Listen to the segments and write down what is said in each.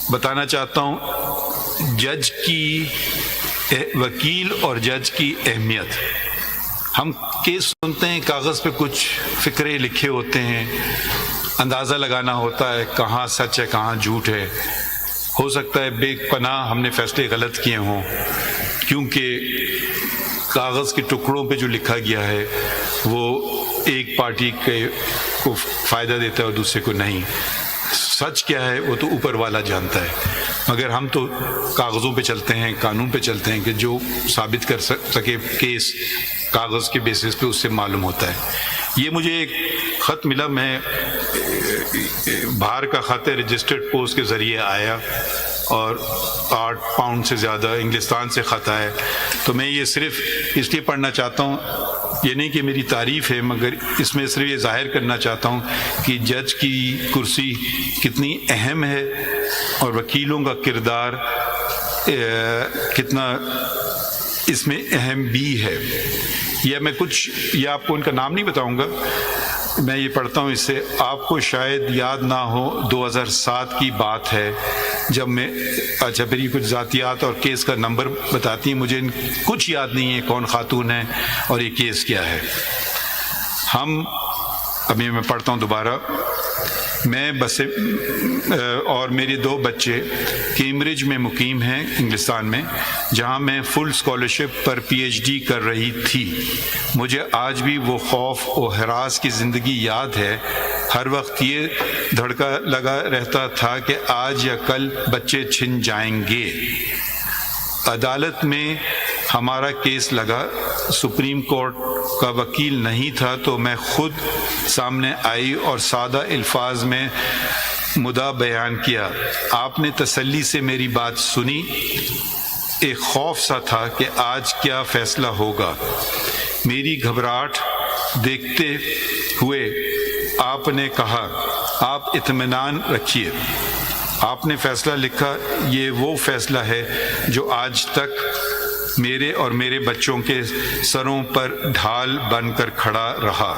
بتانا چاہتا ہوں جج کی وکیل اور جج کی اہمیت. ہم کیس سنتے ہیں، کاغذ پہ کچھ فقرے لکھے ہوتے ہیں، اندازہ لگانا ہوتا ہے کہاں سچ ہے کہاں جھوٹ ہے. ہو سکتا ہے بے پناہ ہم نے فیصلے غلط کیے ہوں، کیونکہ کاغذ کے ٹکڑوں پہ جو لکھا گیا ہے وہ ایک پارٹی کو فائدہ دیتا ہے اور دوسرے کو نہیں. سچ کیا ہے وہ تو اوپر والا جانتا ہے، مگر ہم تو کاغذوں پہ چلتے ہیں، قانون پہ چلتے ہیں کہ جو ثابت کر سکے کیس کاغذ کے بیسس پہ اس سے معلوم ہوتا ہے. یہ مجھے ایک خط ملا، میں باہر کا خط ہے، رجسٹرڈ پوسٹ کے ذریعے آیا اور 8 پاؤنڈ سے زیادہ انگلستان سے خط آیا. تو میں یہ صرف اس لیے پڑھنا چاہتا ہوں، یہ نہیں کہ میری تعریف ہے، مگر اس میں صرف یہ ظاہر کرنا چاہتا ہوں کہ جج کی کرسی کتنی اہم ہے اور وکیلوں کا کردار کتنا اس میں اہم بھی ہے. یہ آپ کو ان کا نام نہیں بتاؤں گا، میں یہ پڑھتا ہوں اس سے. آپ کو شاید یاد نہ ہو 2007 کی بات ہے جب میں پھر یہ کچھ ذاتیات اور کیس کا نمبر بتاتی ہیں. مجھے کچھ یاد نہیں ہے کون خاتون ہے اور یہ کیس کیا ہے. ابھی میں پڑھتا ہوں دوبارہ. میں اور میرے 2 بچے کیمبرج میں مقیم ہیں انگلستان میں، جہاں میں فل اسکالرشپ پر پی ایچ ڈی کر رہی تھی. مجھے آج بھی وہ خوف و ہراس کی زندگی یاد ہے. ہر وقت یہ دھڑکا لگا رہتا تھا کہ آج یا کل بچے چھن جائیں گے. عدالت میں ہمارا کیس لگا. سپریم کورٹ کا وکیل نہیں تھا تو میں خود سامنے آئی اور سادہ الفاظ میں مدعا بیان کیا. آپ نے تسلی سے میری بات سنی. ایک خوف سا تھا کہ آج کیا فیصلہ ہوگا. میری گھبراہٹ دیکھتے ہوئے آپ نے کہا آپ اطمینان رکھیے. آپ نے فیصلہ لکھا. یہ وہ فیصلہ ہے جو آج تک میرے اور میرے بچوں کے سروں پر ڈھال بن کر کھڑا رہا.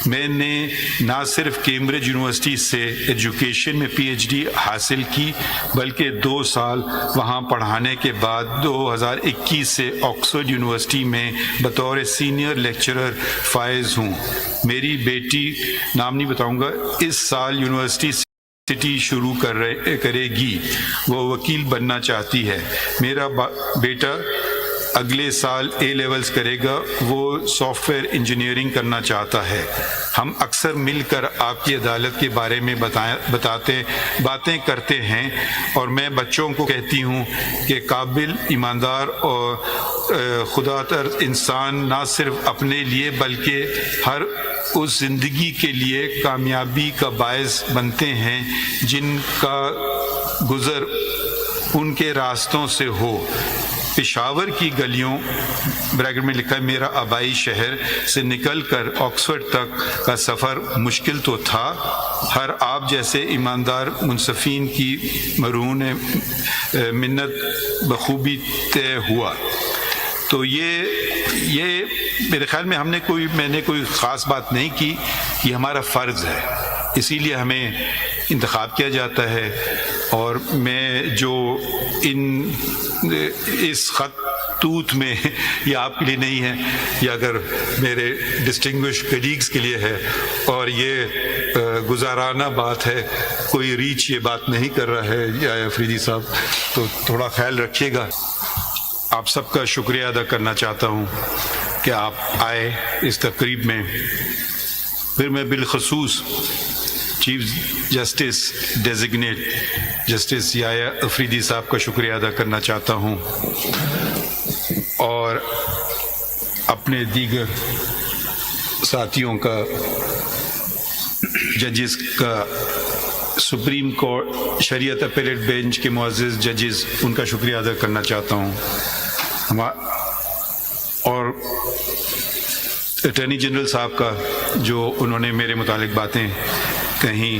میں نے نہ صرف کیمبرج یونیورسٹی سے ایجوکیشن میں پی ایچ ڈی حاصل کی، بلکہ 2 سال وہاں پڑھانے کے بعد 2021 سے آکسفورڈ یونیورسٹی میں بطور سینئر لیکچرر فائز ہوں. میری بیٹی، نام نہیں بتاؤں گا، اس سال یونیورسٹی سٹی شروع کرے گی. وہ وکیل بننا چاہتی ہے. میرا بیٹا اگلے سال اے لیولز کرے گا. وہ سافٹ ویئر انجینئرنگ کرنا چاہتا ہے. ہم اکثر مل کر آپ کی عدالت کے بارے میں باتیں کرتے ہیں اور میں بچوں کو کہتی ہوں کہ قابل، ایماندار اور خدا ترس انسان نہ صرف اپنے لیے بلکہ ہر اس زندگی کے لیے کامیابی کا باعث بنتے ہیں جن کا گزر ان کے راستوں سے ہو. پشاور کی گلیوں بریکٹ میں لکھا ہے میرا آبائی شہر سے نکل کر آکسفورڈ تک کا سفر مشکل تو تھا. ہر آپ جیسے ایماندار منصفین کی مرہون منت بخوبی طے ہوا. تو یہ میرے خیال میں میں نے کوئی خاص بات نہیں کی. یہ ہمارا فرض ہے، اسی لیے ہمیں انتخاب کیا جاتا ہے. اور میں جو اس خطوط میں، یہ آپ کے لیے نہیں ہے، یہ اگر میرے ڈسٹنگوش کلیگز کے لیے ہے، اور یہ گزارانہ بات ہے، کوئی ریچ یہ بات نہیں کر رہا ہے یا افریدی صاحب، تو تھوڑا خیال رکھیے گا. آپ سب کا شکریہ ادا کرنا چاہتا ہوں کہ آپ آئے اس تقریب میں. پھر میں بالخصوص چیف جسٹس ڈیزگنیٹ جسٹس یحییٰ افریدی صاحب کا شکریہ ادا کرنا چاہتا ہوں، اور اپنے دیگر ساتھیوں کا، ججز کا، سپریم کورٹ شریعت اپیلیٹ بینچ کے معزز ججز، ان کا شکریہ ادا کرنا چاہتا ہوں. اور اٹارنی جنرل صاحب کا، جو انہوں نے میرے متعلق باتیں کہیں.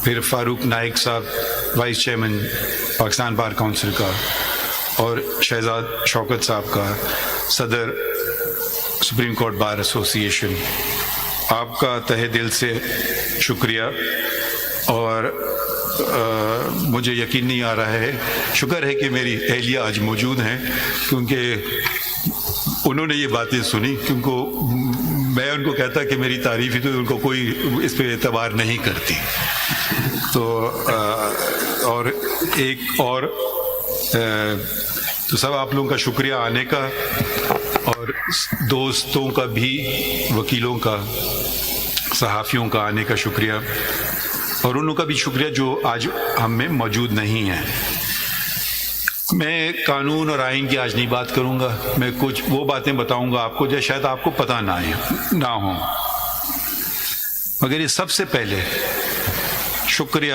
پھر فاروق نائک صاحب، vice chairman Pakistan bar council کا، اور شہزاد شوکت صاحب کا، صدر سپریم کورٹ بار ایسوسی ایشن. آپ کا تہہ دل سے شکریہ. اور مجھے یقین نہیں آ رہا ہے. شکر ہے کہ میری اہلیہ آج موجود ہیں، کیونکہ انہوں نے یہ باتیں سنی، کیونکہ میں ان کو کہتا کہ میری تعریف ہی تو ان کو کوئی اس پہ اعتبار نہیں کرتی. تو اور ایک اور تو سب آپ لوگوں کا شکریہ آنے کا، اور دوستوں کا بھی، وکیلوں کا، صحافیوں کا آنے کا شکریہ، اور انہوں کا بھی شکریہ جو آج ہم میں موجود نہیں ہیں. میں قانون اور آئین کی آج نہیں بات کروں گا، میں کچھ وہ باتیں بتاؤں گا آپ کو جو شاید آپ کو پتہ نہ ہوں. مگر یہ سب سے پہلے شکریہ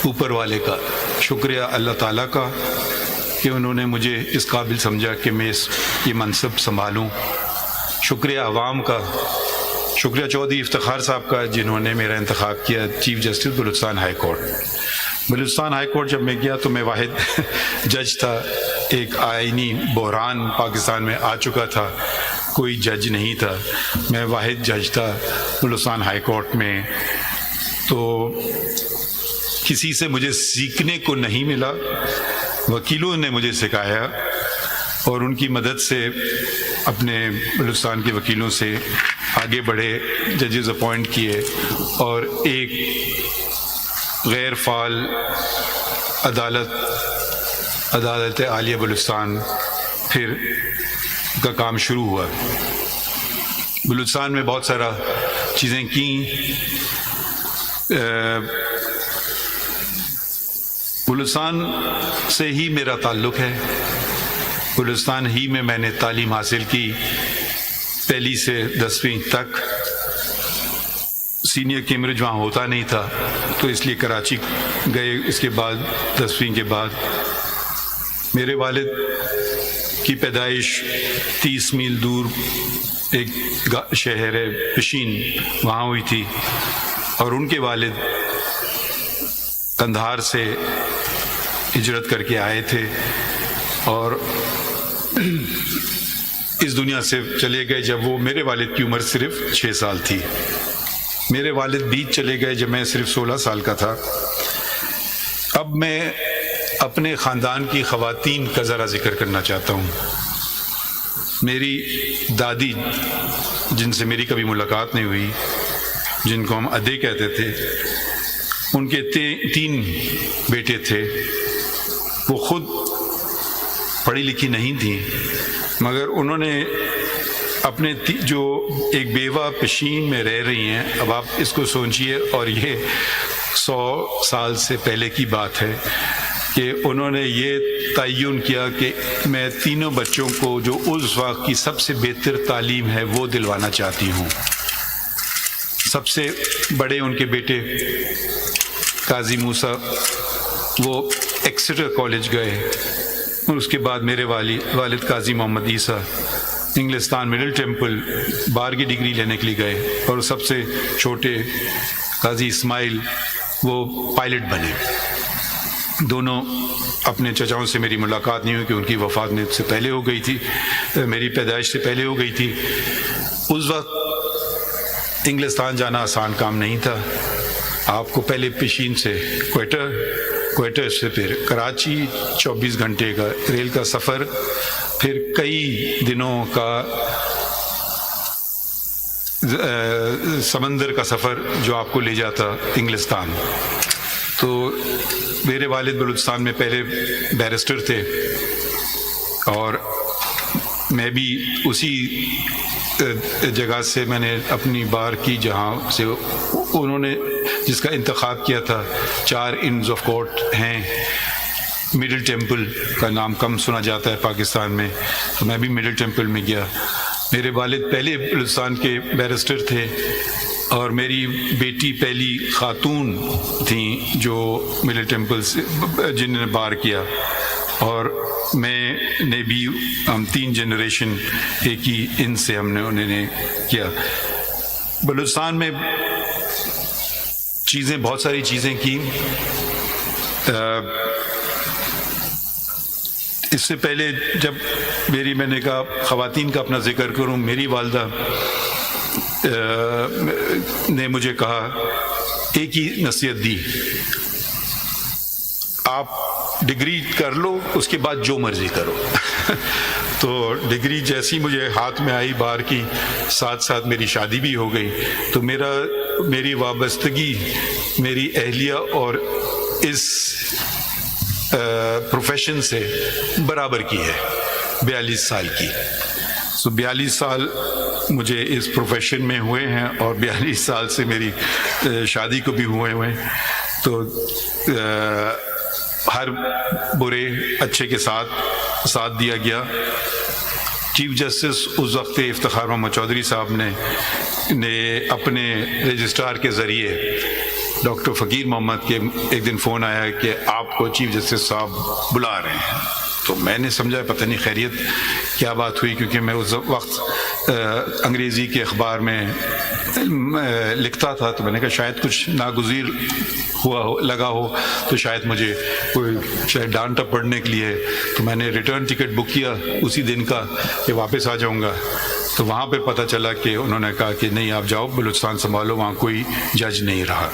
اوپر والے کا، شکریہ اللہ تعالیٰ کا کہ انہوں نے مجھے اس قابل سمجھا کہ میں یہ منصب سنبھالوں. شکریہ عوام کا، شکریہ چودھری افتخار صاحب کا جنہوں نے میرا انتخاب کیا chief justice Balochistan high court. Balochistan high court جب میں گیا تو میں واحد جج تھا. ایک آئینی بحران پاکستان میں آ چکا تھا، کوئی جج نہیں تھا، میں واحد جج تھا بلوچستان ہائی کورٹ میں. تو کسی سے مجھے سیکھنے کو نہیں ملا، وکیلوں نے مجھے سکھایا، اور ان کی مدد سے اپنے بلوچستان کے وکیلوں سے آگے بڑھے، ججز اپوائنٹ کیے، اور ایک غیر فعال عدالت عالیہ بلوچستان پھر کا کام شروع ہوا. بلوچستان میں بہت سارا چیزیں کیں. بلوچستان سے ہی میرا تعلق ہے، بلوچستان ہی میں نے تعلیم حاصل کی، پہلی سے 10ویں تک. سینئر کیمبرج وہاں ہوتا نہیں تھا تو اس لیے کراچی گئے. اس کے بعد 10ویں کے بعد میرے والد کی پیدائش 30 میل دور ایک شہر ہے پشین، وہاں ہوئی تھی، اور ان کے والد قندھار سے ہجرت کر کے آئے تھے اور اس دنیا سے چلے گئے جب وہ میرے والد کی عمر صرف 6 سال تھی. میرے والد بیچ چلے گئے جب میں صرف 16 سال کا تھا. اب میں اپنے خاندان کی خواتین کا ذرا ذکر کرنا چاہتا ہوں. میری دادی، جن سے میری کبھی ملاقات نہیں ہوئی، جن کو ہم ادے کہتے تھے، ان کے 3 بیٹے تھے. وہ خود پڑھی لکھی نہیں تھیں، مگر انہوں نے اپنے جو ایک بیوہ پشین میں رہ رہی ہیں، اب آپ اس کو سوچئے، اور یہ 100 سال سے پہلے کی بات ہے کہ انہوں نے یہ تعین کیا کہ میں تینوں بچوں کو جو اس وقت کی سب سے بہتر تعلیم ہے وہ دلوانا چاہتی ہوں. سب سے بڑے ان کے بیٹے قاضی موسیٰ، وہ ایکسیٹر کالج گئے، اور اس کے بعد میرے والد قاضی محمد عیسیٰ انگلستان مڈل ٹیمپل بار کی ڈگری لینے کے لیے گئے، اور سب سے چھوٹے قاضی اسماعیل وہ پائلٹ بنے. دونوں اپنے چچاؤں سے میری ملاقات نہیں ہوئی کہ ان کی وفات میں سے پہلے ہو گئی تھی، میری پیدائش سے پہلے ہو گئی تھی. اس وقت انگلستان جانا آسان کام نہیں تھا. آپ کو پہلے پشین سے کوئٹہ سے پھر کراچی، 24 گھنٹے کا ریل کا سفر، پھر کئی دنوں کا سمندر کا سفر جو آپ کو لے جاتا انگلستان. تو میرے والد بلوچستان میں پہلے بیرسٹر تھے، اور میں بھی اسی جگہ سے میں نے اپنی بار کی جہاں سے انہوں نے جس کا انتخاب کیا تھا. 4 انز آف کورٹ ہیں. مڈل ٹیمپل کا نام کم سنا جاتا ہے پاکستان میں، تو میں بھی مڈل ٹیمپل میں گیا. میرے والد پہلے بلوچستان کے بیرسٹر تھے، اور میری بیٹی پہلی خاتون تھیں جو مڈل ٹیمپل سے جنہوں نے بار کیا، اور میں نے بھی، ہم 3 جنریشن ایک ہی ان سے انہوں نے کیا. بلوچستان میں بہت ساری چیزیں کی. اس سے پہلے جب میں نے کہا خواتین کا اپنا ذکر کروں، میری والدہ نے مجھے کہا، ایک ہی نصیحت دی آپ ڈگری کر لو, اس کے بعد جو مرضی کرو. تو ڈگری جیسی مجھے ہاتھ میں آئی بار کی, ساتھ ساتھ میری شادی بھی ہو گئی. تو میری وابستگی میری اہلیہ اور اس پروفیشن سے برابر کی ہے, 42 سال کی. 42 سال مجھے اس پروفیشن میں ہوئے ہیں, اور 42 سال سے میری شادی کو بھی ہوئے ہیں. تو ہر برے اچھے کے ساتھ دیا گیا. چیف جسٹس اس وقت افتخار محمد چودھری صاحب نے اپنے رجسٹرار کے ذریعے ڈاکٹر فقیر محمد کے ایک دن فون آیا کہ آپ کو چیف جسٹس صاحب بلا رہے ہیں. تو میں نے سمجھا پتہ نہیں خیریت کیا بات ہوئی, کیونکہ میں اس وقت انگریزی کے اخبار میں لکھتا تھا. تو میں نے کہا شاید کچھ ناگزیر لگا ہو, تو شاید مجھے کوئی ڈانٹا پڑنے کے لیے. تو میں نے ریٹرن ٹکٹ بک کیا اسی دن کا کہ واپس آ جاؤں گا. تو وہاں پہ پتہ چلا کہ انہوں نے کہا کہ نہیں آپ جاؤ بلوچستان سنبھالو, وہاں کوئی جج نہیں رہا.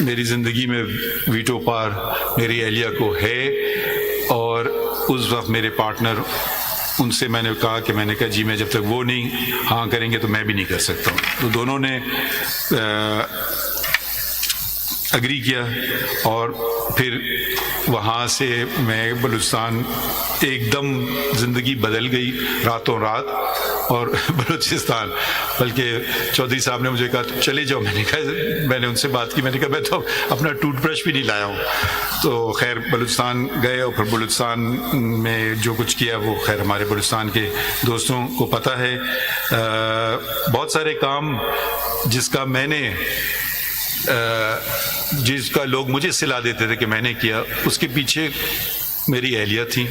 میری زندگی میں ویٹو پار میری اہلیہ کو ہے, اور اس وقت میرے پارٹنر, ان سے میں نے کہا کہ میں نے کہا جی میں جب تک وہ نہیں ہاں کریں گے تو میں بھی نہیں کر سکتا ہوں. تو دونوں نے اگری کیا, اور پھر وہاں سے میں بلوچستان ایک دم زندگی بدل گئی راتوں رات. اور بلوچستان بلکہ چودھری صاحب نے مجھے کہا چلے جاؤ. میں نے ان سے بات کی, میں نے کہا میں تو اپنا ٹوتھ برش بھی نہیں لایا ہوں. تو خیر بلوچستان گئے, اور پھر بلوچستان میں جو کچھ کیا وہ خیر ہمارے بلوچستان کے دوستوں کو پتہ ہے. بہت سارے کام جس کا لوگ مجھے صلاح دیتے تھے کہ میں نے کیا, اس کے پیچھے میری اہلیہ تھی.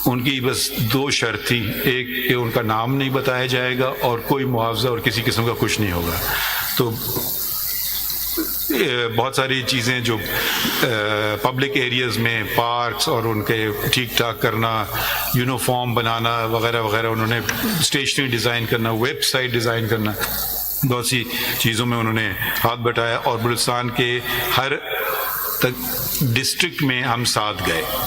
ان کی بس 2 شرط تھی, ایک کہ ان کا نام نہیں بتایا جائے گا, اور کوئی معاوضہ اور کسی قسم کا کچھ نہیں ہوگا. تو بہت ساری چیزیں جو پبلک ایریاز میں پارکس اور ان کے ٹھیک ٹھاک کرنا, یونیفارم بنانا وغیرہ وغیرہ, انہوں نے اسٹیشنری ڈیزائن کرنا, ویب سائٹ ڈیزائن کرنا, بہت سی چیزوں میں انہوں نے ہاتھ بٹایا. اور بلوچستان کے ہر ڈسٹرکٹ میں ہم ساتھ گئے.